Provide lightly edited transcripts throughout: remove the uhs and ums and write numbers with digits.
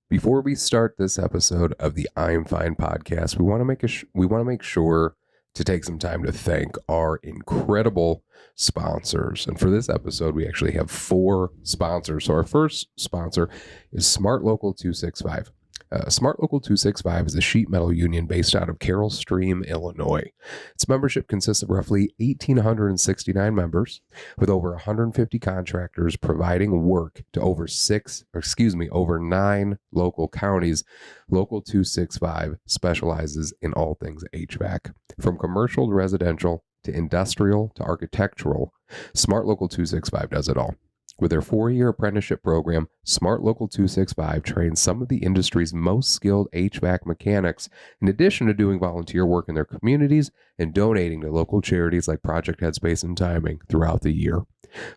Before we start this episode of the I'm Fine podcast, we want to make sure to take some time to thank our incredible sponsors. And for this episode, we actually have 4 sponsors. So our first sponsor is Smart Local 265. Smart Local 265 is a sheet metal union based out of Carroll Stream, Illinois. Its membership consists of roughly 1,869 members, with over 150 contractors providing work to over 9 local counties. Local 265 specializes in all things HVAC, from commercial to residential to industrial to architectural. Smart Local 265 does it all. With their 4-year apprenticeship program, Smart Local 265 trains some of the industry's most skilled HVAC mechanics, in addition to doing volunteer work in their communities and donating to local charities like Project Headspace and Timing throughout the year.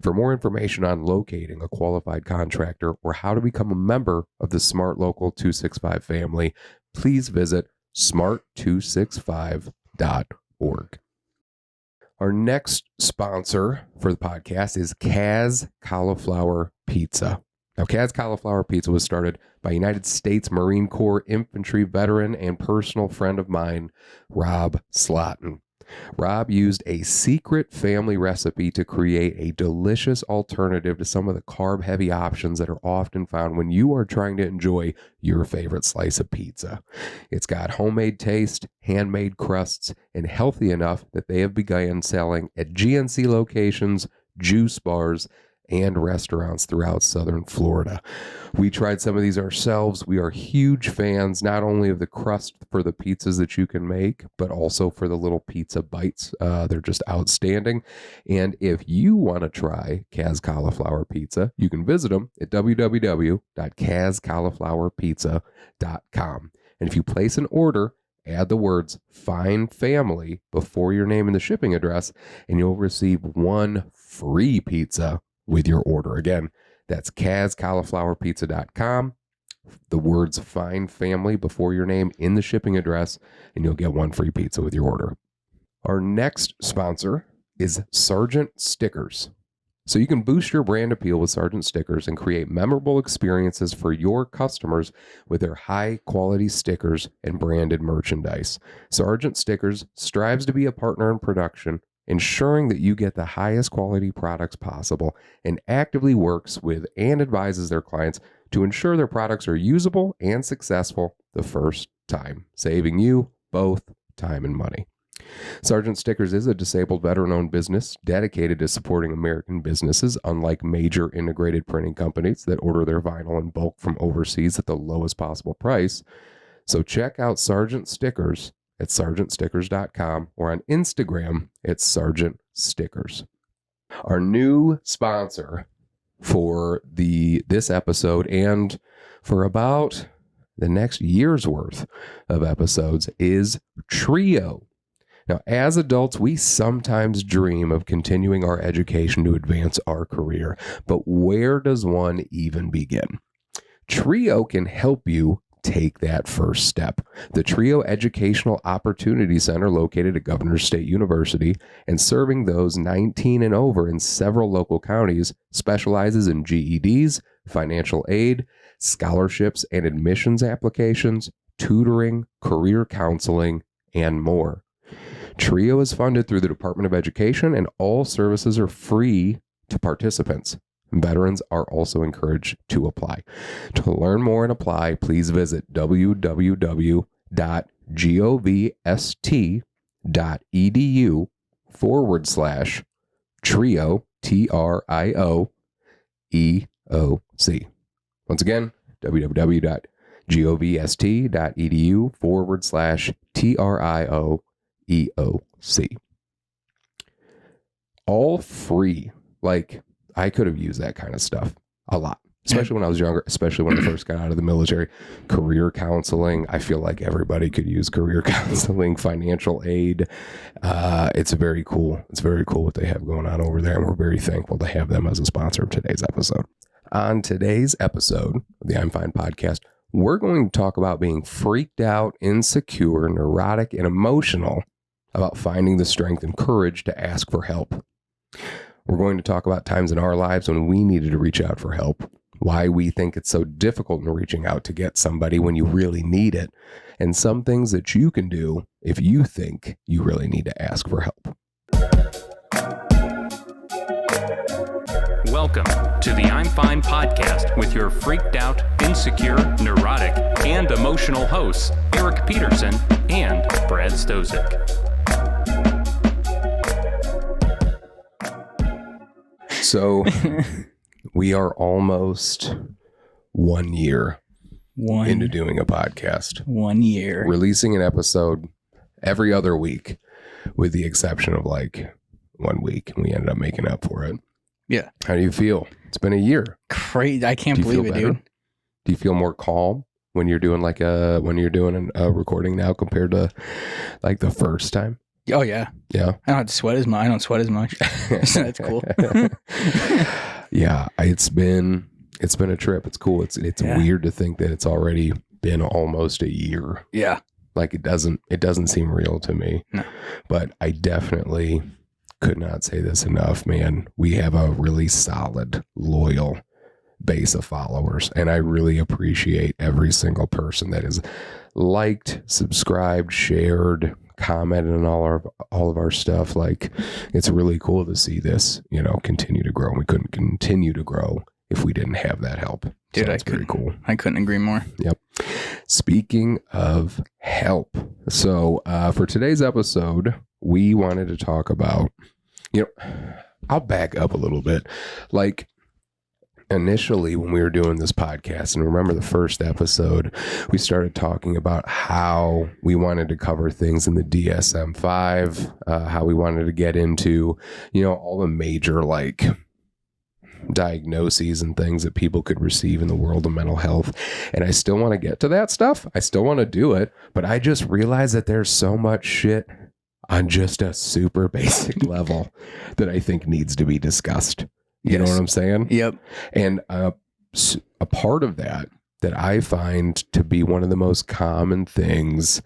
For more information on locating a qualified contractor or how to become a member of the Smart Local 265 family, please visit smart265.org. Our next sponsor for the podcast is Kaz Cauliflower Pizza. Now, Kaz Cauliflower Pizza was started by United States Marine Corps infantry veteran and personal friend of mine, Rob Slotin. Rob used a secret family recipe to create a delicious alternative to some of the carb-heavy options that are often found when you are trying to enjoy your favorite slice of pizza. It's got homemade taste, handmade crusts, and healthy enough that they have begun selling at GNC locations, juice bars, and restaurants throughout southern Florida. We tried some of these ourselves. We are huge fans, not only of the crust for the pizzas that you can make, but also for the little pizza bites. They're just outstanding. And if you want to try Kaz Cauliflower Pizza, you can visit them at www.kazcauliflowerpizza.com. And if you place an order, add the words "Fine Family" before your name and the shipping address, and you'll receive 1 free pizza with your order. Again, that's kazcauliflowerpizza.com. The words "Fine Family" before your name in the shipping address, and you'll get 1 free pizza with your order. Our next sponsor is Sargent Stickers. So you can boost your brand appeal with Sargent Stickers and create memorable experiences for your customers with their high-quality stickers and branded merchandise. Sargent Stickers strives to be a partner in production, ensuring that you get the highest quality products possible, and actively works with and advises their clients to ensure their products are usable and successful the first time, saving you both time and money. Sargent Stickers is a disabled veteran-owned business dedicated to supporting American businesses, unlike major integrated printing companies that order their vinyl in bulk from overseas at the lowest possible price. So check out Sargent Stickers at sargentstickers.com or on Instagram at Sargent Stickers. Our new sponsor for this episode and for about the next year's worth of episodes is Trio. Now, as adults, we sometimes dream of continuing our education to advance our career, but where does one even begin? Trio can help you take that first step. The Trio Educational Opportunity Center, located at Governors State University and serving those 19 and over in several local counties, specializes in GEDs, financial aid, scholarships and admissions applications, tutoring, career counseling, and more. Trio is funded through the Department of Education, and all services are free to participants. Veterans are also encouraged to apply. To learn more and apply, please visit www.govst.edu/trio, TRIO, Once again, www.govst.edu/TRIO. All free. Like, I could have used that kind of stuff a lot, especially when I was younger, especially when I first got out of the military. Career counseling. I feel like everybody could use career counseling, financial aid. It's very cool. It's very cool what they have going on over there. And we're very thankful to have them as a sponsor of today's episode. On today's episode of the I'm Fine podcast, we're going to talk about being freaked out, insecure, neurotic, and emotional about finding the strength and courage to ask for help. We're going to talk about times in our lives when we needed to reach out for help, why we think it's so difficult in reaching out to get somebody when you really need it, and some things that you can do if you think you really need to ask for help. Welcome to the I'm Fine podcast with your freaked out, insecure, neurotic, and emotional hosts, Eric Peterson and Brad Stozick. So we are almost 1 year into doing a podcast. 1 year. Releasing an episode every other week, with the exception of like 1 week, and we ended up making up for it. Yeah. How do you feel? It's been a year. Crazy. I can't believe it, dude. Do you feel more calm when you're doing a recording now compared to like the first time? Oh yeah. Yeah. I don't have to sweat as much. I don't sweat as much. So that's cool. Yeah, it's been a trip. It's cool. It's weird to think that it's already been almost a year. Yeah. Like it doesn't seem real to me. No. But I definitely could not say this enough, man. We have a really solid, loyal base of followers, and I really appreciate every single person that has liked, subscribed, shared, commented on all of our stuff. Like, it's really cool to see this, continue to grow. We couldn't continue to grow if we didn't have that help. Dude, so it's pretty cool. I couldn't agree more. Yep. Speaking of help, so for today's episode, we wanted to talk about, I'll back up a little bit. Like, initially when we were doing this podcast, and remember the first episode, we started talking about how we wanted to cover things in the DSM-5, how we wanted to get into, all the major like diagnoses and things that people could receive in the world of mental health. And I still want to get to that stuff. I still want to do it, but I just realized that there's so much shit on just a super basic level that I think needs to be discussed. You know what I'm saying? Yep. And a part of that I find to be one of the most common things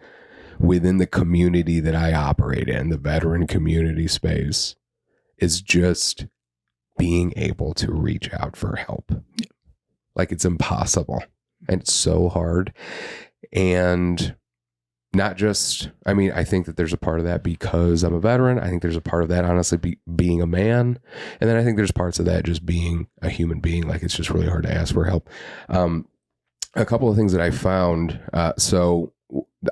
within the community that I operate in, the veteran community space, is just being able to reach out for help. Like, it's impossible and it's so hard. And not just, I think that there's a part of that because I'm a veteran. I think there's a part of that, honestly, being a man. And then I think there's parts of that just being a human being. Like, it's just really hard to ask for help. A couple of things that I found. So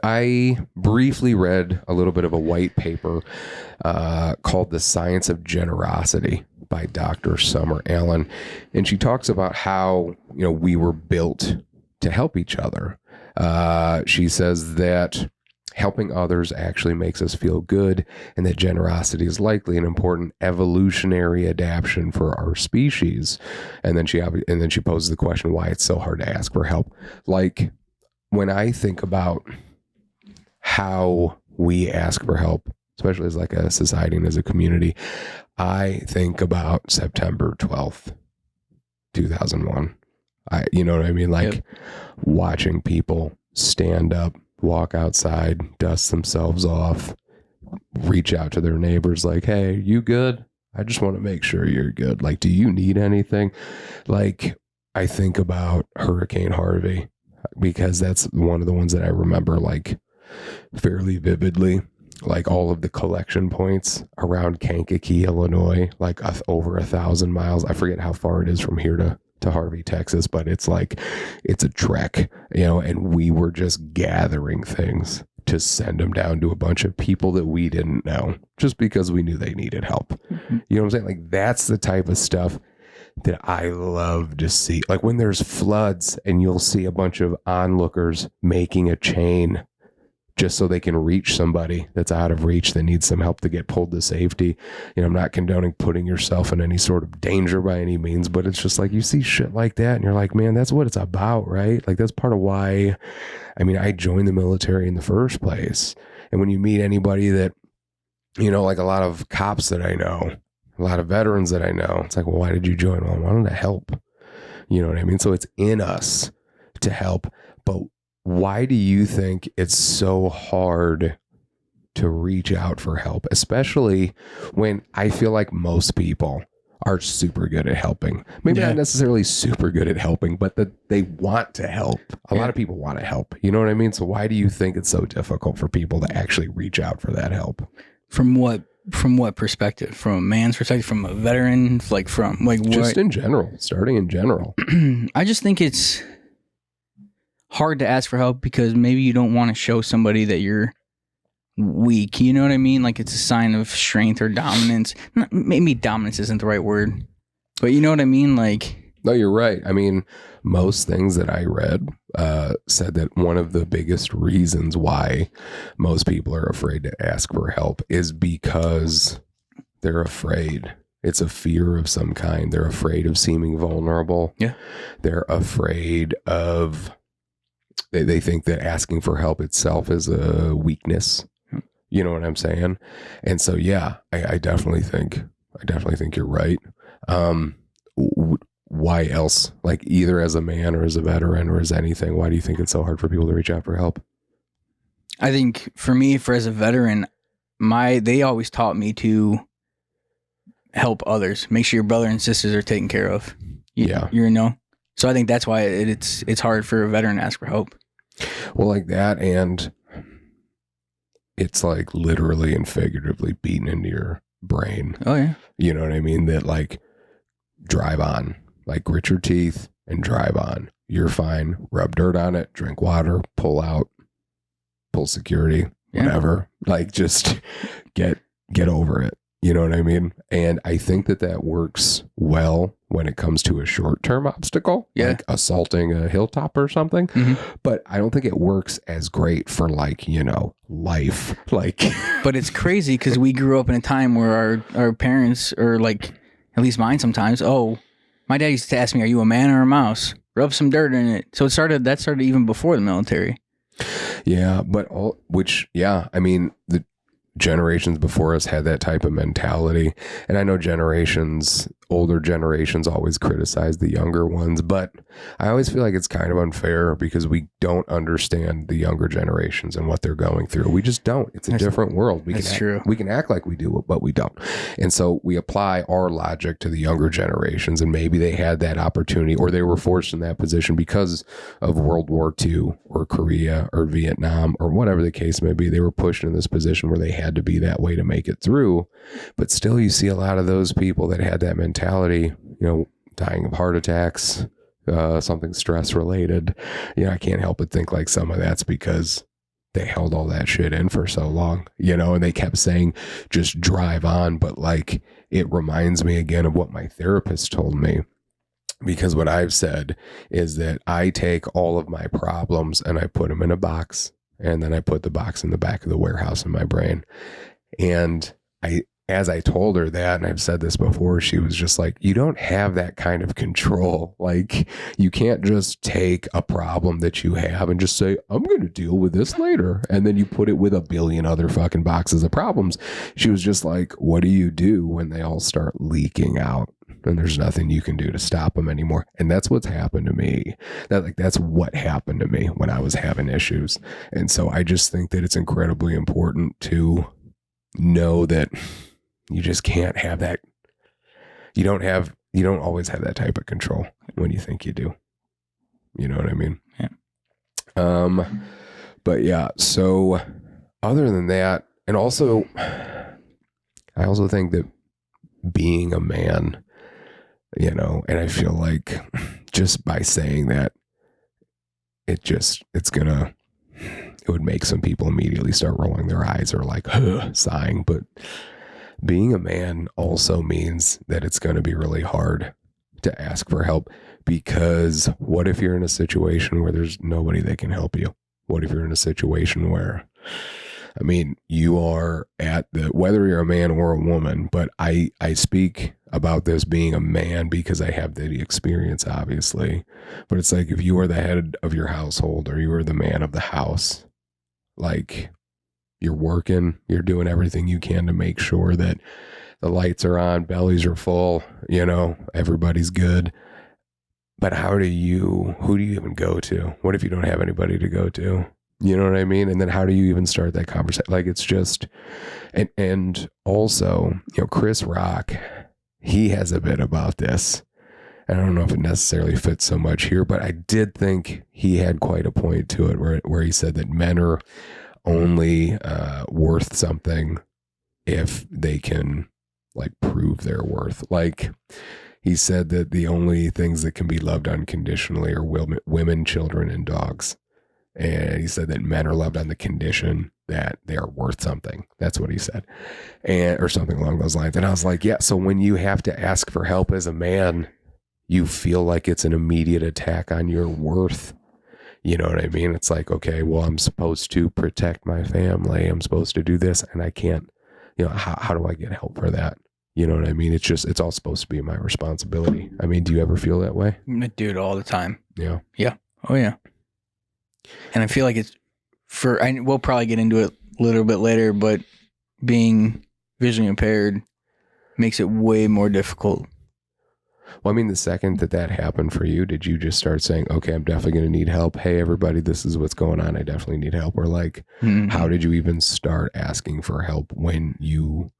I briefly read a little bit of a white paper called The Science of Generosity by Dr. Summer Allen. And she talks about how, we were built to help each other. She says that helping others actually makes us feel good, and that generosity is likely an important evolutionary adaptation for our species. And then she poses the question why it's so hard to ask for help. Like, when I think about how we ask for help, especially as like a society and as a community, I think about September 12th, 2001. You know what I mean? Like, watching people stand up, walk outside, dust themselves off, reach out to their neighbors like, hey, you good? I just want to make sure you're good. Like, do you need anything? Like, I think about Hurricane Harvey because that's one of the ones that I remember like fairly vividly. Like, all of the collection points around Kankakee, Illinois, like over 1,000 miles. I forget how far it is from here to Harvey, Texas, but it's a trek, and we were just gathering things to send them down to a bunch of people that we didn't know just because we knew they needed help. Mm-hmm. You know what I'm saying? Like, that's the type of stuff that I love to see. Like, when there's floods and you'll see a bunch of onlookers making a chain just so they can reach somebody that's out of reach that needs some help to get pulled to safety. I'm not condoning putting yourself in any sort of danger by any means, but it's just like, you see shit like that and you're like, man, that's what it's about, right? Like, that's part of why, I joined the military in the first place. And when you meet anybody that, like a lot of cops that I know, a lot of veterans that I know, it's like, well, why did you join? Well, I wanted to help. You know what I mean? So it's in us to help, but why do you think it's so hard to reach out for help, especially when I feel like most people are super good at helping. Maybe Yeah. not necessarily super good at helping, but that they want to help. A lot of people want to help. You know what I mean? So why do you think it's so difficult for people to actually reach out for that help? From what perspective? From a man's perspective? From a veteran? Like from like what? Just in general, starting in general. I just think it's hard to ask for help because maybe you don't want to show somebody that you're weak. You know what I mean? Like it's a sign of strength or dominance. Maybe dominance isn't the right word, but you know what I mean? Like, No, you're right. I mean, most things that I read said that one of the biggest reasons why most people are afraid to ask for help is because they're afraid. It's a fear of some kind. They're afraid of seeming vulnerable. Yeah. They're afraid of, they think that asking for help itself is a weakness. You know what I'm saying? And so, yeah, I definitely think you're right. Why else? Like either as a man or as a veteran or as anything, why do you think it's so hard for people to reach out for help? I think for me, as a veteran, they always taught me to help others. Make sure your brother and sisters are taken care of. You know? So I think that's why it's hard for a veteran to ask for help. Well, like that, and it's like literally and figuratively beaten into your brain. Oh yeah. You know what I mean? That like drive on, like grit your teeth and drive on. You're fine. Rub dirt on it, drink water, pull out, pull security, whatever. Like just get over it. You know what I mean? And I think that works well when it comes to a short-term obstacle, like assaulting a hilltop or something. Mm-hmm. But I don't think it works as great for like, you know, life. Like, but it's crazy because we grew up in a time where our parents, or like at least mine sometimes, my dad used to ask me, "Are you a man or a mouse? Rub some dirt in it." So that started even before the military. Yeah, but I mean, the generations before us had that type of mentality. And I know older generations always criticize the younger ones, but I always feel like it's kind of unfair because we don't understand the younger generations and what they're going through. We just don't. It's a different world. We can act like we do, but we don't. And so we apply our logic to the younger generations, and maybe they had that opportunity or they were forced in that position because of World War II or Korea or Vietnam or whatever the case may be. They were pushed in this position where they had to be that way to make it through. But still, you see a lot of those people that had that mentality, you know, dying of heart attacks, something stress related. You know, I can't help but think like some of that's because they held all that shit in for so long, you know, and they kept saying, just drive on. But like, it reminds me again of what my therapist told me. Because what I've said is that I take all of my problems and I put them in a box, and then I put the box in the back of the warehouse in my brain. And as I told her that, and I've said this before, she was just like, you don't have that kind of control. Like, you can't just take a problem that you have and just say, I'm going to deal with this later. And then you put it with a billion other fucking boxes of problems. She was just like, what do you do when they all start leaking out? And there's nothing you can do to stop them anymore. And that's what's happened to me. That's what happened to me when I was having issues. And so I just think that it's incredibly important to know that you just can't have that. You don't always have that type of control when you think you do. You know what I mean? Yeah. But yeah, so other than that, and also, I also think that being a man, you know, and I feel like just by saying that, it would make some people immediately start rolling their eyes or like sighing. But being a man also means that it's going to be really hard to ask for help, because what if you're in a situation where there's nobody that can help you? What if you're in a situation where, I mean, you are whether you're a man or a woman, but I speak about this being a man because I have the experience, obviously. But it's like, if you are the head of your household or you are the man of the house, like, you're working, you're doing everything you can to make sure that the lights are on, bellies are full, you know, everybody's good. But who do you even go to? What if you don't have anybody to go to? You know what I mean? And then how do you even start that conversation? Like, it's just, and also, you know, Chris Rock he has a bit about this. I don't know if it necessarily fits so much here, but I did think he had quite a point to it where he said that men are only worth something if they can like prove their worth. Like he said that the only things that can be loved unconditionally are women, children, and dogs. And he said that men are loved on the condition that they are worth something. That's what he said. Or something along those lines. And I was like, yeah, so when you have to ask for help as a man, you feel like it's an immediate attack on your worth. You know what I mean? It's like, okay, well, I'm supposed to protect my family. I'm supposed to do this, and I can't, how do I get help for that? You know what I mean? It's all supposed to be my responsibility. I mean, do you ever feel that way? I do it all the time. Yeah. Yeah. Oh, yeah. And I feel like we'll probably get into it a little bit later, but being visually impaired makes it way more difficult. Well, I mean, the second that happened for you, did you just start saying, okay, I'm definitely going to need help. Hey, everybody, this is what's going on. I definitely need help. Or like, how did you even start asking for help when you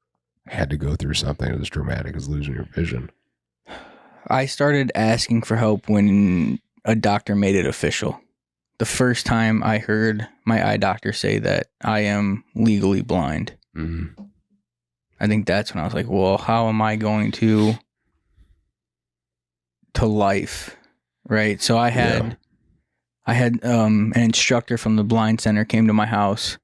had to go through something as dramatic as losing your vision? I started asking for help when a doctor made it official. The first time I heard my eye doctor say that I am legally blind. Mm-hmm. I think that's when I was like, well, how am I going to life, right? So I had an instructor from the blind center came to my house,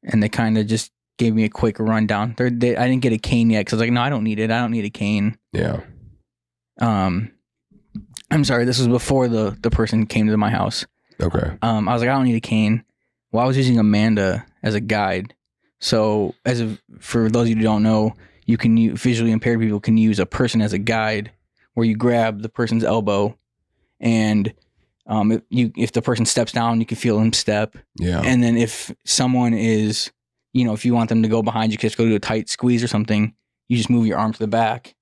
and they kind of just gave me a quick rundown. I didn't get a cane yet because I was like, no, I don't need it. I don't need a cane. Yeah. I'm sorry. This was before the person came to my house. Okay. I was like, I don't need a cane. Well, I was using Amanda as a guide. So for those of you who don't know, you can visually impaired people can use a person as a guide, where you grab the person's elbow, and if the person steps down, you can feel them step. Yeah. And then if someone is, if you want them to go behind you, just go to a tight squeeze or something, you just move your arm to the back,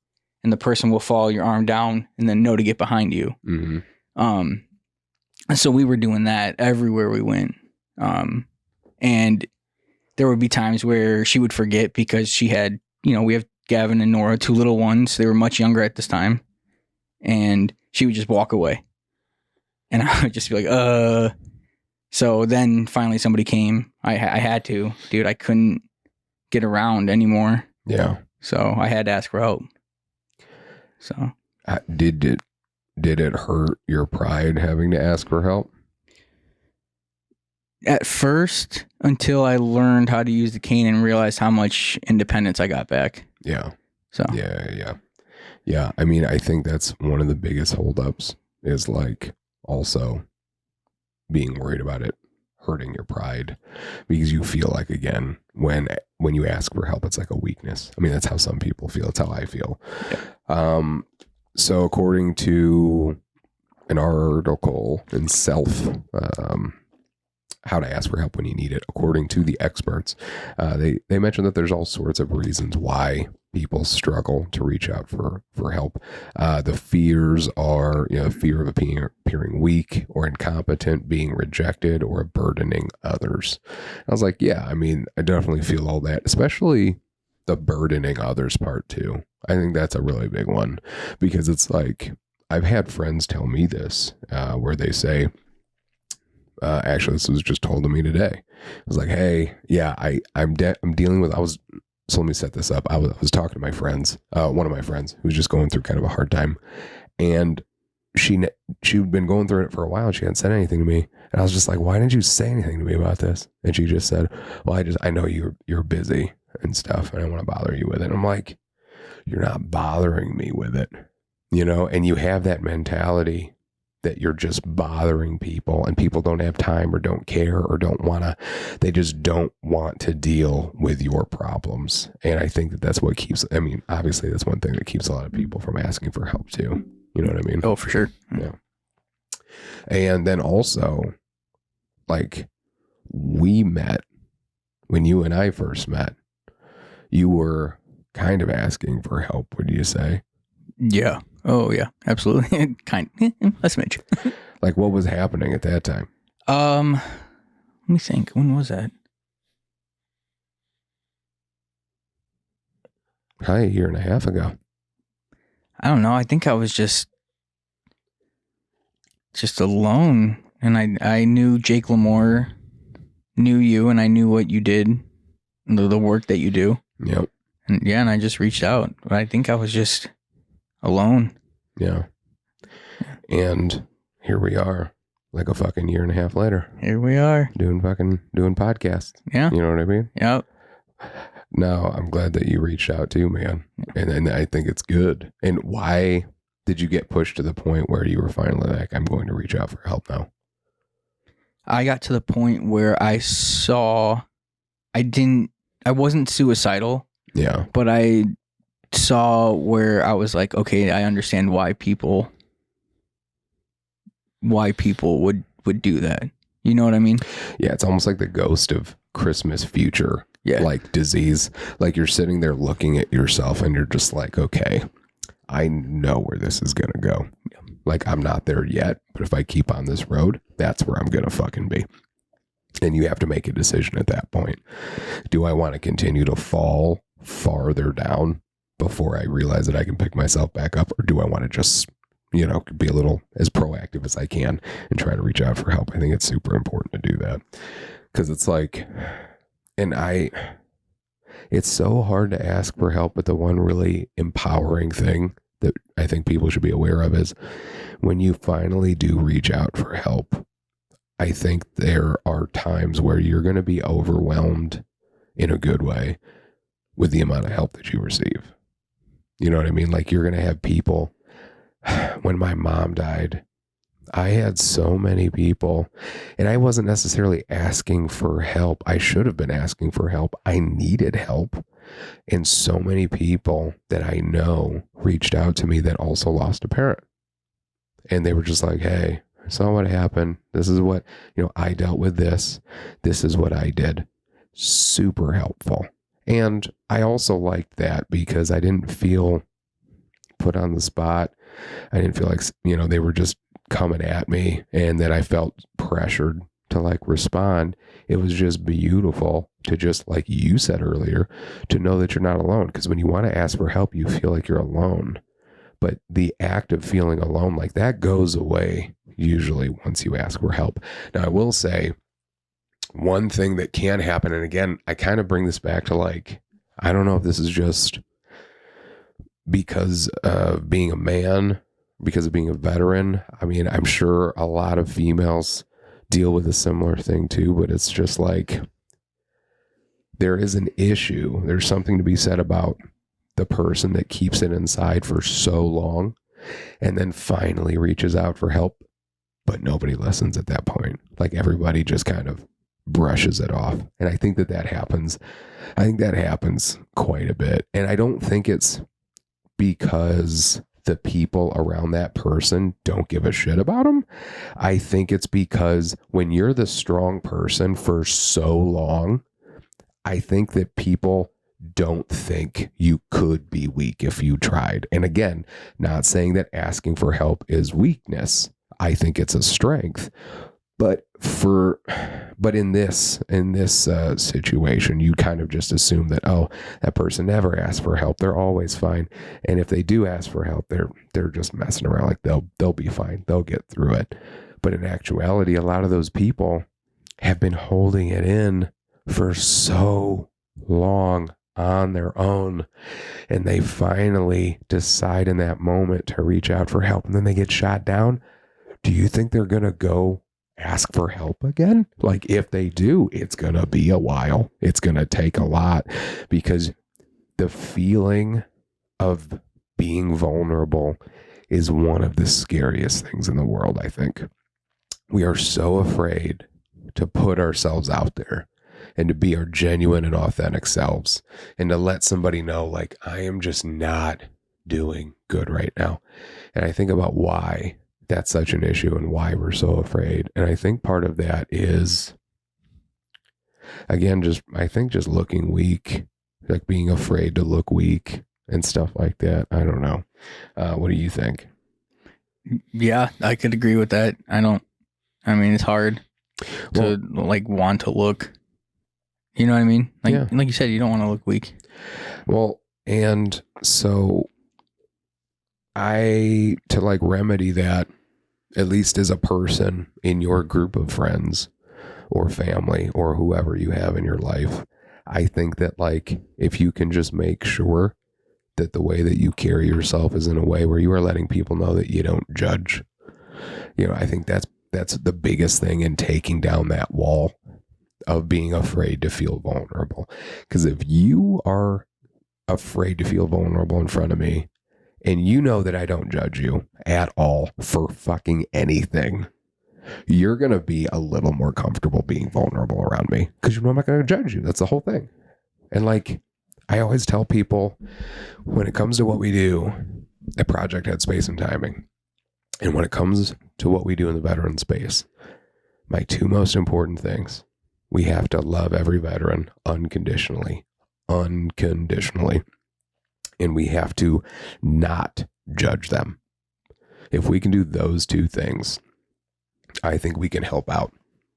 and the person will follow your arm down and then know to get behind you. Mm-hmm. So we were doing that everywhere we went. And there would be times where she would forget because she had, we have Gavin and Nora, 2 little ones. They were much younger at this time. And she would just walk away. And I would just be like, So then finally somebody came. I had to. Dude, I couldn't get around anymore. Yeah. So I had to ask for help. So. Did it hurt your pride having to ask for help? At first, until I learned how to use the cane and realized how much independence I got back. Yeah. So. Yeah. I mean, I think that's one of the biggest holdups is like also being worried about it hurting your pride, because you feel like, again, when you ask for help, it's like a weakness. I mean, that's how some people feel. It's how I feel. Yeah. So according to an article in Self, how to ask for help when you need it, according to the experts, they mentioned that there's all sorts of reasons why people struggle to reach out for help. The fears are, fear of appearing weak or incompetent, being rejected, or burdening others. I was like, yeah, I mean, I definitely feel all that, especially the burdening others part too. I think that's a really big one, because it's like, I've had friends tell me this, where they say, actually, this was just told to me today. I was like, hey, yeah, I'm dealing with, so let me set this up. I was talking to my friends, one of my friends who was just going through kind of a hard time, and she'd been going through it for a while, and she hadn't said anything to me. And I was just like, why didn't you say anything to me about this? And she just said, well, I know you're busy and stuff, and I don't want to bother you with it. And I'm like, you're not bothering me with it, and you have that mentality that you're just bothering people, and people don't have time or don't care or they just don't want to deal with your problems. And I think that's what obviously that's one thing that keeps a lot of people from asking for help too. You know what I mean? Oh, for sure. Yeah. And then also, like, we met when you and I first met, you were kind of asking for help, would you say? Yeah. Oh, yeah, absolutely. A smidge. Like, what was happening at that time? Let me think. When was that? Probably a year and a half ago. I don't know. I think I was just alone, and I knew Jake Lamore, knew you, and I knew what you did, the work that you do. Yep. And I just reached out. But I think I was just alone. Yeah. And here we are, like a fucking year and a half later. Here we are. Doing podcasts. Yeah. You know what I mean? Yep. No, I'm glad that you reached out too, man. And I think it's good. And why did you get pushed to the point where you were finally like, I'm going to reach out for help now? I got to the point where I wasn't suicidal. Yeah. But I saw where I was like, okay, I understand why people would do that. You know what I mean? Yeah, it's almost like the ghost of Christmas future, like disease. Like you're sitting there looking at yourself and you're just like, okay, I know where this is going to go. Yeah. Like I'm not there yet, but if I keep on this road, that's where I'm going to fucking be. And you have to make a decision at that point. Do I want to continue to fall farther down before I realize that I can pick myself back up? Or do I want to just, be a little as proactive as I can and try to reach out for help? I think it's super important to do that because it's like, it's so hard to ask for help, but the one really empowering thing that I think people should be aware of is when you finally do reach out for help, I think there are times where you're going to be overwhelmed in a good way with the amount of help that you receive. You know what I mean? Like you're going to have people. When my mom died, I had so many people, and I wasn't necessarily asking for help. I should have been asking for help. I needed help. And so many people that I know reached out to me that also lost a parent. And they were just like, hey, I saw what happened. This is what, I dealt with this. This is what I did. Super helpful. And I also liked that because I didn't feel put on the spot. I didn't feel like, they were just coming at me and that I felt pressured to like respond. It was just beautiful to just, like you said earlier, to know that you're not alone. Because when you want to ask for help, you feel like you're alone. But the act of feeling alone, like that goes away usually once you ask for help. Now, I will say one thing that can happen, and again, I kind of bring this back to like, I don't know if this is just because of being a man, because of being a veteran. I mean, I'm sure a lot of females deal with a similar thing too, but it's just like there is an issue. There's something to be said about the person that keeps it inside for so long and then finally reaches out for help, but nobody listens at that point. Like everybody just kind of brushes it off. And I think that happens. I think that happens quite a bit. And I don't think it's because the people around that person don't give a shit about them. I think it's because when you're the strong person for so long, I think that people don't think you could be weak if you tried. And again, not saying that asking for help is weakness. I think it's a strength. But in this situation, you kind of just assume that, oh, that person never asks for help. They're always fine. And if they do ask for help, they're just messing around. Like they'll be fine. They'll get through it. But in actuality, a lot of those people have been holding it in for so long on their own. And they finally decide in that moment to reach out for help. And then they get shot down. Do you think they're going to go ask for help again? Like if they do, it's going to be a while. It's going to take a lot because the feeling of being vulnerable is one of the scariest things in the world, I think. We are so afraid to put ourselves out there and to be our genuine and authentic selves and to let somebody know, like, I am just not doing good right now. And I think about why that's such an issue and why we're so afraid. And I think part of that is, again, just looking weak, like being afraid to look weak and stuff like that. I don't know. What do you think? Yeah, I could agree with that. It's hard to like want to look, you know what I mean? Like you said, you don't want to look weak. Well, and so to like remedy that, at least as a person in your group of friends or family or whoever you have in your life, I think that like if you can just make sure that the way that you carry yourself is in a way where you are letting people know that you don't judge. I think that's the biggest thing in taking down that wall of being afraid to feel vulnerable. Because if you are afraid to feel vulnerable in front of me, and you know that I don't judge you at all for fucking anything, you're going to be a little more comfortable being vulnerable around me because you know I'm not going to judge you. That's the whole thing. And like, I always tell people when it comes to what we do at Project Headspace and Timing, and when it comes to what we do in the veteran space, my two most important things, we have to love every veteran unconditionally, and we have to not judge them. If we can do those two things, I think we can help out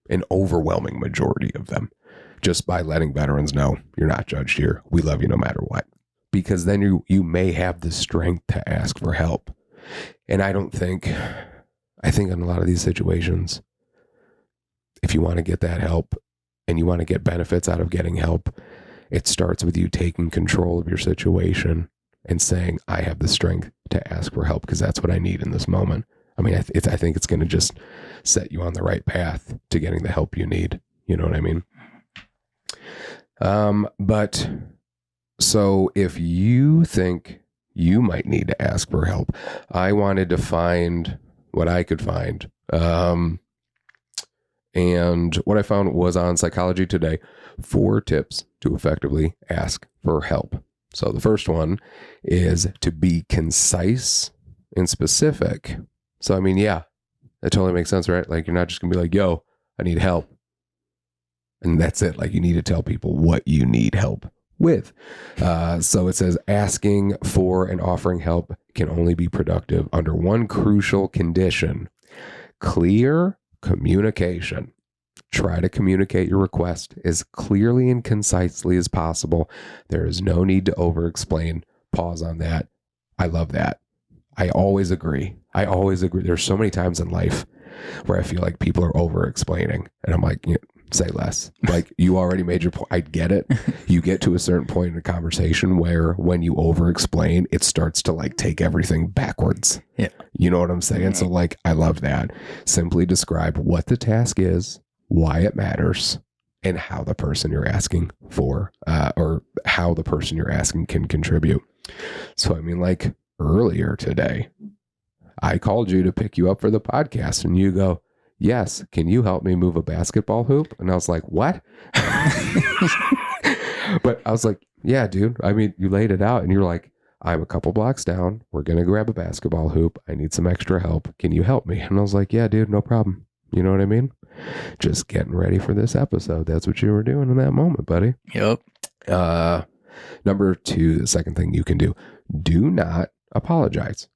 an overwhelming majority of them just by letting veterans know you're not judged here. We love you no matter what. Because then you may have the strength to ask for help. And I think in a lot of these situations, if you want to get that help and you want to get benefits out of getting help, it starts with you taking control of your situation and saying, I have the strength to ask for help because that's what I need in this moment. I mean, I think it's going to just set you on the right path to getting the help you need. You know what I mean? But so if you think you might need to ask for help, I wanted to find what I could find. And what I found was on Psychology Today, 4 tips to effectively ask for help. So the first one is to be concise and specific. So, I mean, yeah, that totally makes sense, right? Like, you're not just gonna be like, yo, I need help. And that's it. Like, you need to tell people what you need help with. So it says asking for and offering help can only be productive under one crucial condition: clear communication. Try to communicate your request as clearly and concisely as possible. There is no need to over-explain. Pause on that. I love that. I always agree. There's so many times in life where I feel like people are over-explaining. And I'm like, say less. Like, you already made your point. I get it. You get to a certain point in a conversation where when you over-explain, it starts to like take everything backwards. Yeah. You know what I'm saying? So like, I love that. Simply describe what the task is, why it matters, and how the person you're asking for, or how the person you're asking can contribute. So, I mean, like earlier today, I called you to pick you up for the podcast and you go, yes, can you help me move a basketball hoop? And I was like, what? But I was like, yeah, dude. I mean, you laid it out and you're like, I'm a couple blocks down. We're going to grab a basketball hoop. I need some extra help. Can you help me? And I was like, yeah, dude, no problem. You know what I mean? Just getting ready for this episode. That's what you were doing in that moment, buddy. Yep. Number 2, the second thing you can do not apologize.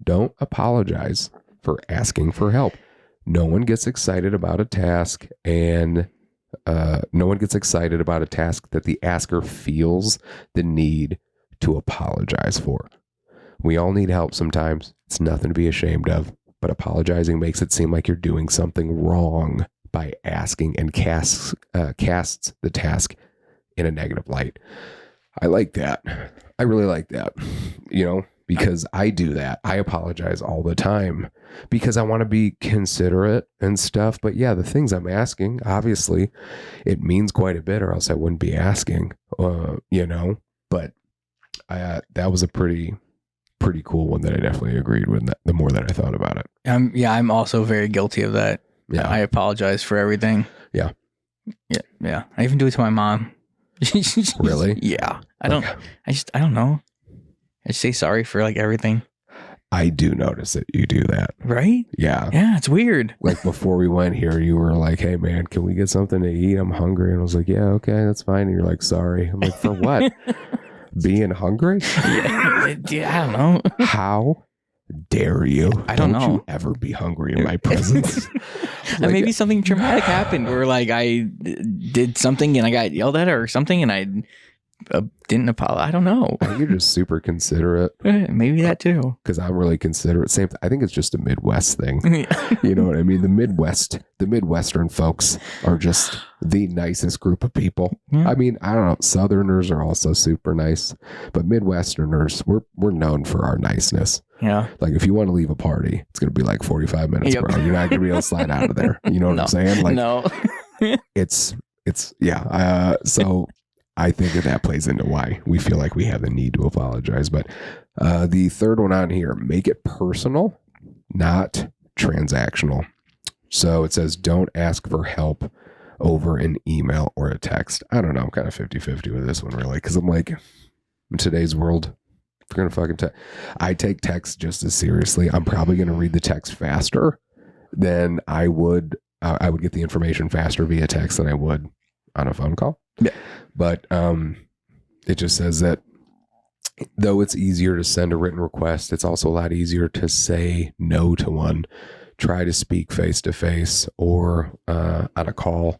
Don't apologize for asking for help. No one gets excited about a task, and no one gets excited about a task that the asker feels the need to apologize for. We all need help sometimes. It's nothing to be ashamed of, but apologizing makes it seem like you're doing something wrong by asking, and casts the task in a negative light. I like that. I really like that, because I do that. I apologize all the time because I want to be considerate and stuff. But yeah, the things I'm asking, obviously it means quite a bit or else I wouldn't be asking, but that was a pretty cool one that I definitely agreed with the more that I thought about it. I'm also very guilty of that. Yeah. I apologize for everything. Yeah. Yeah. I even do it to my mom. Really? Yeah. I don't know. I just say sorry for like everything. I do notice that you do that. Right? Yeah. Yeah, it's weird. Like before we went here, you were like, hey man, can we get something to eat? I'm hungry. And I was like, yeah, okay, that's fine. And you're like, sorry. I'm like, for what? Being hungry? Yeah, I don't know. How dare you? I don't know. You ever be hungry in my presence? Like, maybe something traumatic happened where like I did something and I got yelled at or something and I didn't apologize. I don't know. I think you're just super considerate. Maybe that too. Because I'm really considerate. I think it's just a Midwest thing. You know what I mean? The Midwestern folks are just the nicest group of people. Yeah. I mean, I don't know. Southerners are also super nice, but Midwesterners, we're known for our niceness. Yeah. Like if you want to leave a party, it's going to be like 45 minutes, bro. You're not going to be able to slide out of there. You know what I'm saying? Like, no. So I think that plays into why we feel like we have the need to apologize. But the third one on here, make it personal, not transactional. So it says, don't ask for help over an email or a text. I don't know. I'm kind of 50-50 with this one, really, because I'm like, in today's world, if you're going to I take text just as seriously. I'm probably going to read the text faster than I would get the information faster via text than I would on a phone call. Yeah. But it just says that though it's easier to send a written request, it's also a lot easier to say no to one. Try to speak face-to-face or on a call.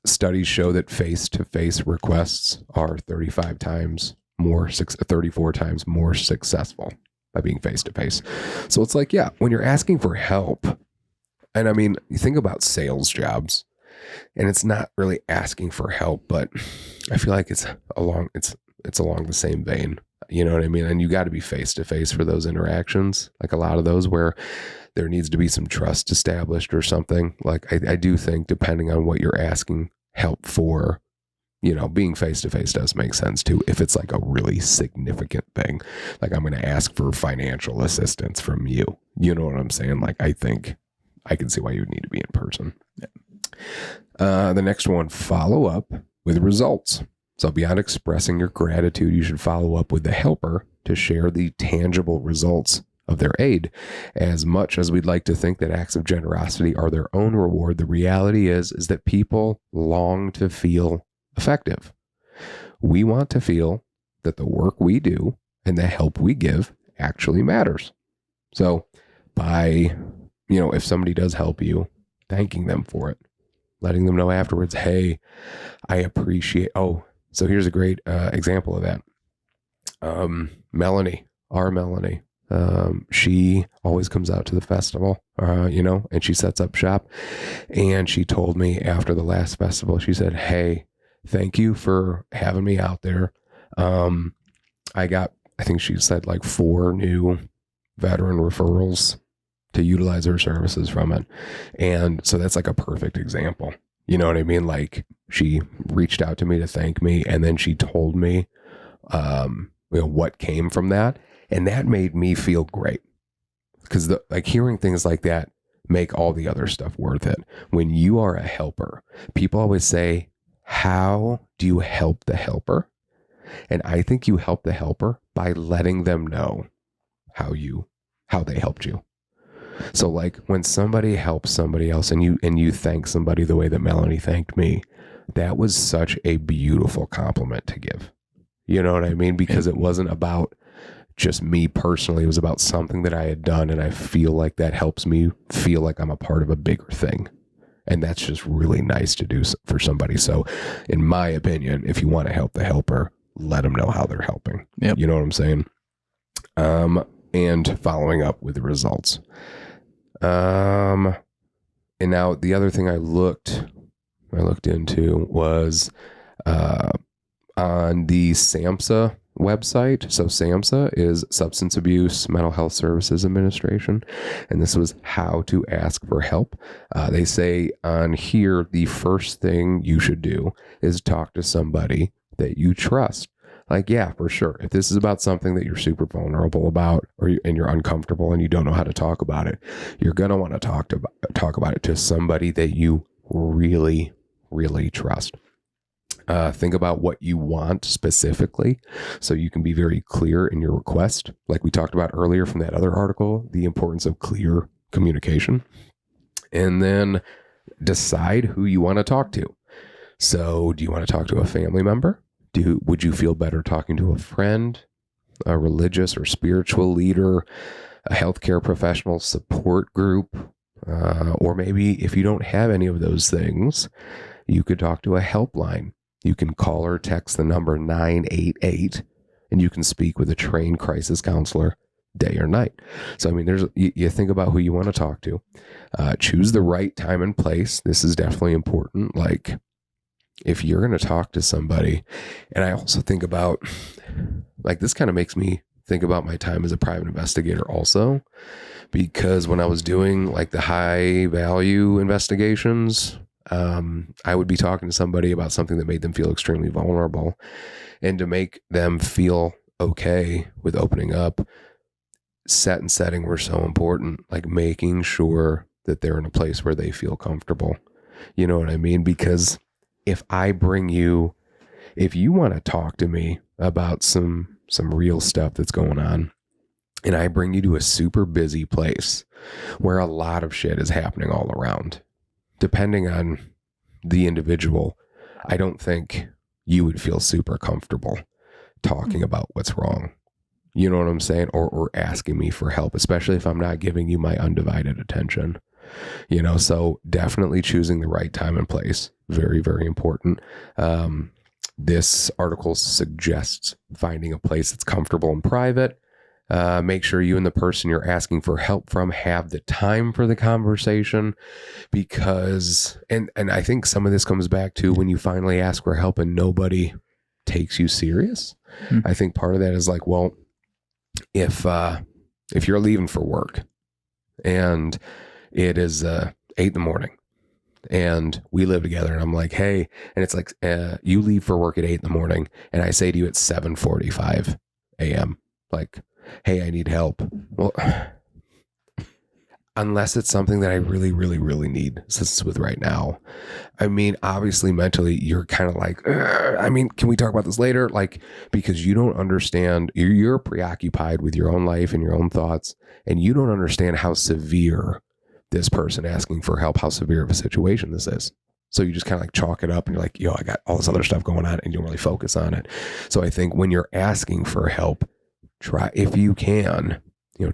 Studies show that face-to-face requests are 34 times more successful by being face-to-face. So it's like, yeah, when you're asking for help, and I mean, you think about sales jobs, and it's not really asking for help, but I feel like it's along the same vein. You know what I mean? And you got to be face-to-face for those interactions, like a lot of those where there needs to be some trust established or something. Like I do think depending on what you're asking help for, you know, being face-to-face does make sense too. If it's like a really significant thing, like I'm going to ask for financial assistance from you, you know what I'm saying? Like, I think I can see why you would need to be in person. Yeah. The next one, follow up with results. So beyond expressing your gratitude, you should follow up with the helper to share the tangible results of their aid. As much as we'd like to think that acts of generosity are their own reward, the reality is that people long to feel effective. We want to feel that the work we do and the help we give actually matters. So by, you know, if somebody does help you, thanking them for it, letting them know afterwards, hey, I appreciate, so here's a great example of that. Melanie, she always comes out to the festival, and she sets up shop. And she told me after the last festival, she said, hey, thank you for having me out there. I think she said like 4 new veteran referrals to utilize her services from it. And so that's like a perfect example. You know what I mean? Like she reached out to me to thank me, and then she told me, what came from that. And that made me feel great, because like hearing things like that make all the other stuff worth it. When you are a helper, people always say, how do you help the helper? And I think you help the helper by letting them know how they helped you. So like when somebody helps somebody else and you thank somebody the way that Melanie thanked me, that was such a beautiful compliment to give. You know what I mean? Because it wasn't about just me personally. It was about something that I had done, and I feel like that helps me feel like I'm a part of a bigger thing. And that's just really nice to do for somebody. So in my opinion, if you want to help the helper, let them know how they're helping. Yep. You know what I'm saying? And following up with the results. And now the other thing I looked into was on the SAMHSA website. So SAMHSA is Substance Abuse Mental Health Services Administration, and this was how to ask for help. They say on here, the first thing you should do is talk to somebody that you trust. Like, yeah, for sure. If this is about something that you're super vulnerable about, and you're uncomfortable and you don't know how to talk about it, you're going to want to talk about it to somebody that you really, really trust. Think about what you want specifically so you can be very clear in your request. Like we talked about earlier from that other article, the importance of clear communication. And then decide who you want to talk to. So do you want to talk to a family member? Would you feel better talking to a friend, a religious or spiritual leader, a healthcare professional support group? Or maybe if you don't have any of those things, you could talk to a helpline. You can call or text the number 988, and you can speak with a trained crisis counselor day or night. So, I mean, you think about who you want to talk to. Choose the right time and place. This is definitely important. Like, if you're going to talk to somebody, and I also think about, like, this kind of makes me think about my time as a private investigator also, because when I was doing like the high value investigations, I would be talking to somebody about something that made them feel extremely vulnerable, and to make them feel okay with opening up, set and setting were so important, like making sure that they're in a place where they feel comfortable. You know what I mean? Because if you want to talk to me about some real stuff that's going on, and I bring you to a super busy place where a lot of shit is happening all around, depending on the individual, I don't think you would feel super comfortable talking about what's wrong. You know what I'm saying? Or asking me for help, especially if I'm not giving you my undivided attention. You know, so definitely choosing the right time and place. Very, very important. This article suggests finding a place that's comfortable and private. Make sure you and the person you're asking for help from have the time for the conversation, because, and I think some of this comes back to when you finally ask for help and nobody takes you serious. Mm-hmm. I think part of that is like, well, if you're leaving for work and it is 8 a.m. and we live together, and I'm like, hey, and it's like, you leave for work at 8 a.m. and I say to you at 7:45 a.m. like, hey, I need help. Well, unless it's something that I really, really, really need assistance with right now. I mean, obviously mentally you're kind of like, I mean, can we talk about this later? Like, because you don't understand, you're preoccupied with your own life and your own thoughts, and you don't understand how severe this person asking for help, how severe of a situation this is. So you just kind of like chalk it up and you're like, yo, I got all this other stuff going on, and you don't really focus on it. So I think when you're asking for help, try, if you can,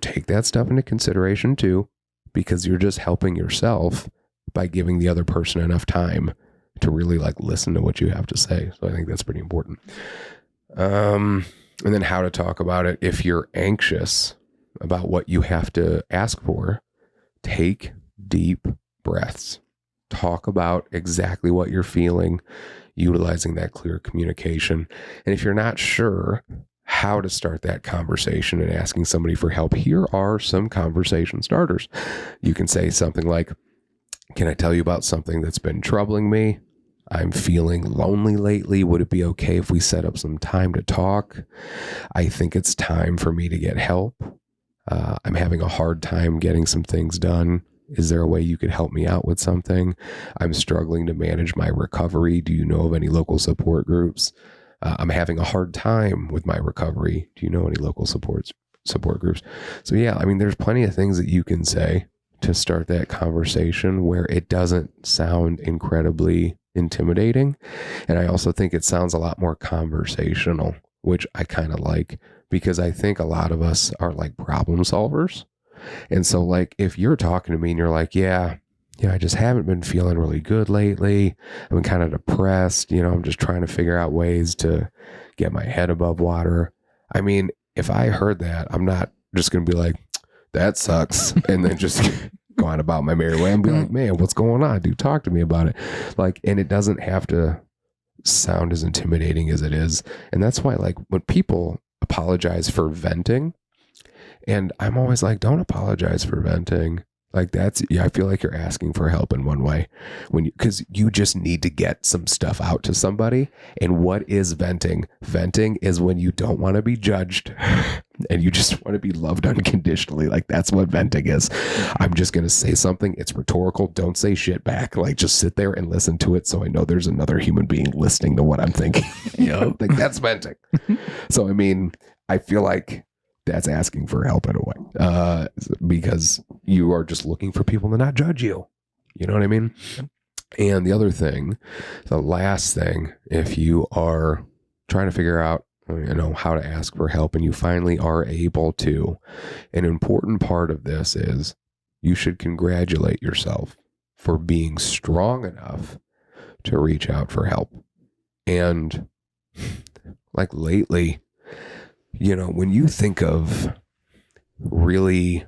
take that stuff into consideration too, because you're just helping yourself by giving the other person enough time to really like listen to what you have to say. So I think that's pretty important. And then how to talk about it. If you're anxious about what you have to ask for, take deep breaths. Talk about exactly what you're feeling, utilizing that clear communication. And if you're not sure how to start that conversation and asking somebody for help, here are some conversation starters. You can say something like, can I tell you about something that's been troubling me? I'm feeling lonely lately. Would it be okay if we set up some time to talk? I think it's time for me to get help. I'm having a hard time getting some things done. Is there a way you could help me out with something? I'm struggling to manage my recovery. Do you know of any local support groups? I'm having a hard time with my recovery. Do you know any local support groups? So yeah, I mean, there's plenty of things that you can say to start that conversation where it doesn't sound incredibly intimidating. And I also think it sounds a lot more conversational, which I kind of like, because I think a lot of us are like problem solvers. And so like, if you're talking to me and you're like, yeah, I just haven't been feeling really good lately. I've been kind of depressed. I'm just trying to figure out ways to get my head above water. I mean, if I heard that, I'm not just going to be like, that sucks, and then just go on about my merry way and be like, man, what's going on? Dude, talk to me about it. Like, and it doesn't have to sound as intimidating as it is. And that's why, like, when people apologize for venting, and I'm always like, don't apologize for venting. Like I feel like you're asking for help in one way, because you just need to get some stuff out to somebody. And what is venting? Venting is when you don't want to be judged and you just want to be loved unconditionally. Like, that's what venting is. I'm just going to say something. It's rhetorical. Don't say shit back. Like, just sit there and listen to it. So I know there's another human being listening to what I'm thinking. Like, that's venting. So, I mean, I feel like that's asking for help in a way, because you are just looking for people to not judge you. You know what I mean? And the other thing, the last thing, if you are trying to figure out, how to ask for help and you finally are able to, an important part of this is you should congratulate yourself for being strong enough to reach out for help. And like lately, you know, when you think of really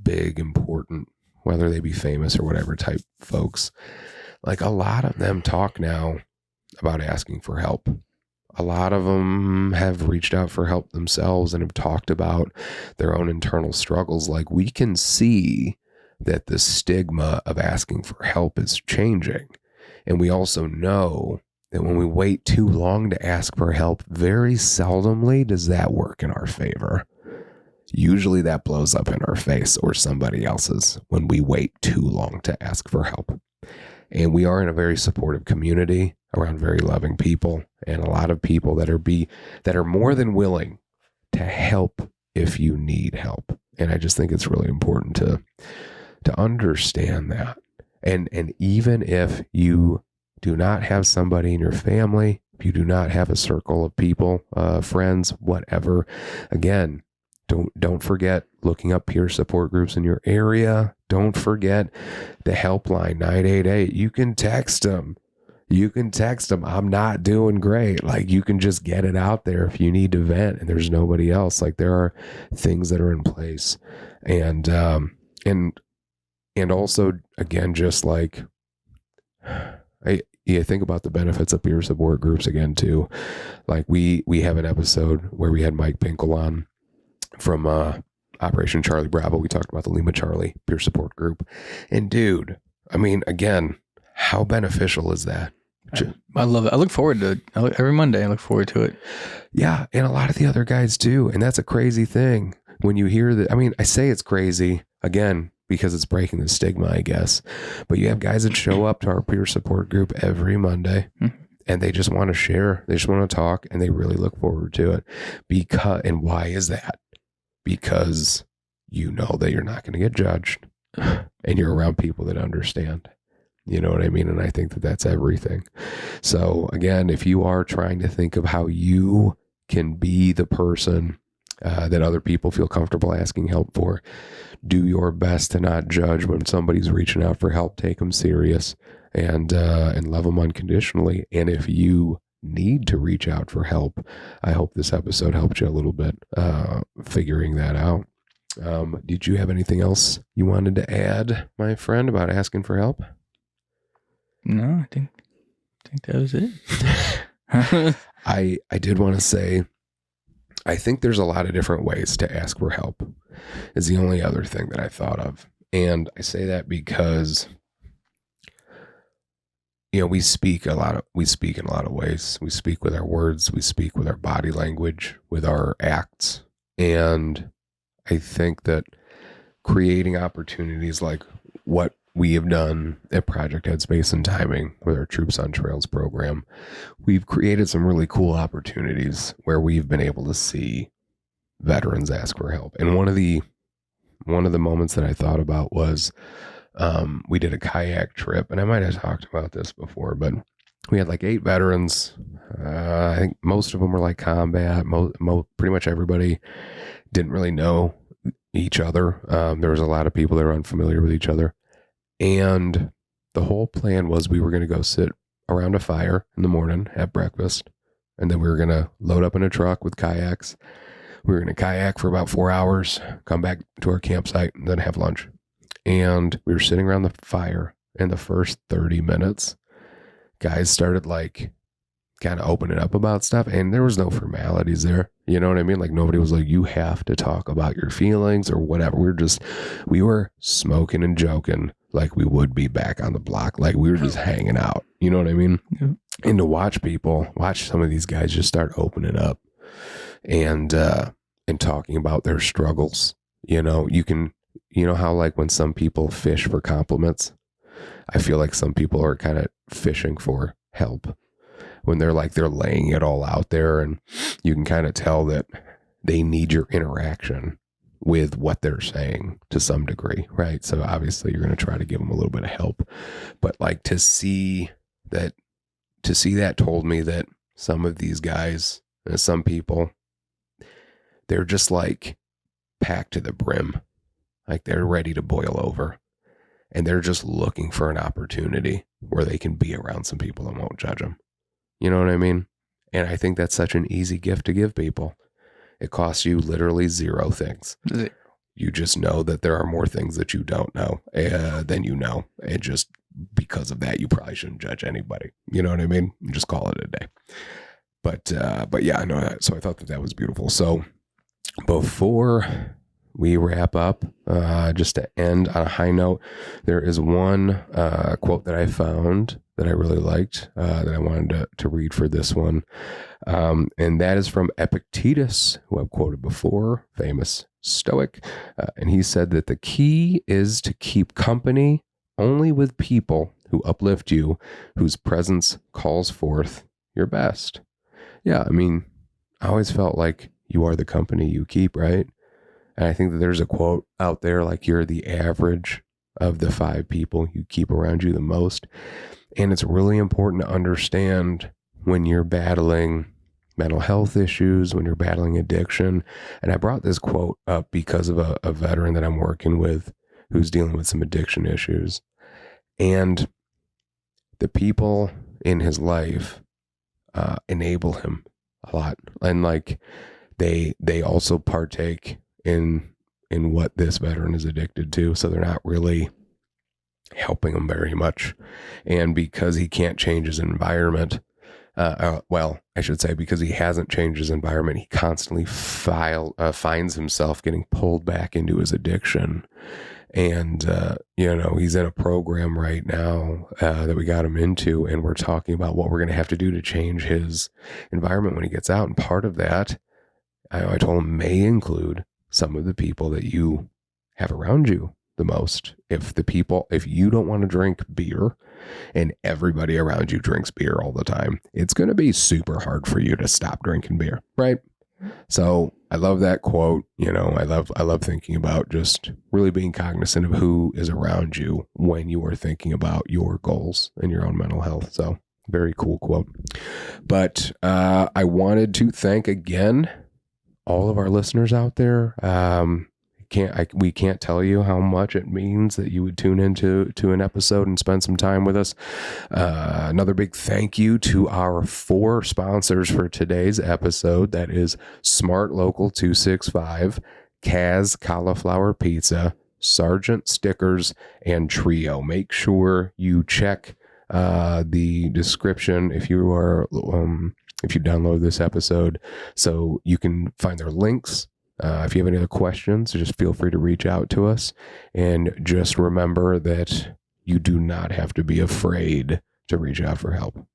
big, important, whether they be famous or whatever type folks, like a lot of them talk now about asking for help. A lot of them have reached out for help themselves and have talked about their own internal struggles. Like we can see that the stigma of asking for help is changing. And we also know that when we wait too long to ask for help, very seldomly does that work in our favor. Usually that blows up in our face or somebody else's when we wait too long to ask for help. And we are in a very supportive community around very loving people and a lot of people that are more than willing to help if you need help. And I just think it's really important to understand that. And even if you do not have somebody in your family, if you do not have a circle of people, friends, whatever, again, don't forget looking up peer support groups in your area. Don't forget the helpline 988. You can text them. I'm not doing great. Like you can just get it out there if you need to vent and there's nobody else. Like there are things that are in place. And also again, just like I think about the benefits of peer support groups again too. Like we have an episode where we had Mike Pinkel on from Operation Charlie Bravo. We talked about the Lima Charlie peer support group. And dude, I mean, again, how beneficial is that? I love it. I look forward to it. Every Monday, I look forward to it. Yeah. And a lot of the other guys too. And that's a crazy thing when you hear that. I mean, I say it's crazy again, because it's breaking the stigma, I guess. But you have guys that show up to our peer support group every Monday. And they just want to share. They just want to talk and they really look forward to it. And why is that? Because you know that you're not going to get judged and you're around people that understand. You know what I mean? And I think that that's everything. So again, if you are trying to think of how you can be the person that other people feel comfortable asking help for, do your best to not judge when somebody's reaching out for help. Take them serious and love them unconditionally. And if you need to reach out for help, I hope this episode helped you a little bit figuring that out. Did you have anything else you wanted to add, my friend, about asking for help? No, I think that was it. I did want to say, I think there's a lot of different ways to ask for help is the only other thing that I thought of. And I say that because, you know, we speak in a lot of ways. We speak with our words, we speak with our body language, with our acts. And I think that creating opportunities like what we have done at Project Headspace and Timing with our Troops on Trails program, we've created some really cool opportunities where we've been able to see veterans ask for help. And one of the moments that I thought about was we did a kayak trip, and I might have talked about this before, but we had like 8 veterans. I think most of them were like combat. Pretty much everybody didn't really know each other. There was a lot of people that were unfamiliar with each other. And the whole plan was we were going to go sit around a fire in the morning, have breakfast, and then we were going to load up in a truck with kayaks. We were going to kayak for about 4 hours, come back to our campsite, and then have lunch. And we were sitting around the fire, and the first 30 minutes, guys started like kind of opening up about stuff, and there was no formalities there. You know what I mean? Like nobody was like, you have to talk about your feelings or whatever. We were smoking and joking like we would be back on the block. Like we were just hanging out. You know what I mean? Yeah. And to watch some of these guys just start opening up and talking about their struggles. You know, you know how like when some people fish for compliments, I feel like some people are kind of fishing for help when they're laying it all out there, and you can kind of tell that they need your interaction with what they're saying to some degree, right? So obviously you're going to try to give them a little bit of help, but like to see that told me that some of these guys, some people, they're just like packed to the brim, like they're ready to boil over, and they're just looking for an opportunity where they can be around some people that won't judge them. You know what I mean? And I think that's such an easy gift to give people. It costs you literally 0 things. You just know that there are more things that you don't know than you know. And just because of that, you probably shouldn't judge anybody. You know what I mean? Just call it a day. But yeah, no. So I thought that was beautiful. So before we wrap up, just to end on a high note, there is one quote that I found that I really liked that I wanted to read for this one. And that is from Epictetus, who I've quoted before, famous Stoic. And he said that the key is to keep company only with people who uplift you, whose presence calls forth your best. Yeah, I mean, I always felt like you are the company you keep, right? And I think that there's a quote out there like you're the average of the 5 people you keep around you the most. And it's really important to understand when you're battling mental health issues, when you're battling addiction. And I brought this quote up because of a veteran that I'm working with who's dealing with some addiction issues. And the people in his life enable him a lot. And like they also partake in what this veteran is addicted to. So they're not really helping him very much. And because he can't change his environment, well, I should say because he hasn't changed his environment, he constantly finds himself getting pulled back into his addiction. And, he's in a program right now that we got him into, and we're talking about what we're going to have to do to change his environment when he gets out. And part of that, I told him, may include some of the people that you have around you the most. If you don't want to drink beer and everybody around you drinks beer all the time, it's going to be super hard for you to stop drinking beer, right? So I love that quote. I love thinking about just really being cognizant of who is around you when you are thinking about your goals and your own mental health. So very cool quote. But I wanted to thank again all of our listeners out there. We can't tell you how much it means that you would tune into an episode and spend some time with us. Another big thank you to our 4 sponsors for today's episode. That is Smart Local 265, Kaz Cauliflower Pizza, Sergeant Stickers, and Trio. Make sure you check the description if you download this episode, so you can find their links. If you have any other questions, just feel free to reach out to us. And just remember that you do not have to be afraid to reach out for help.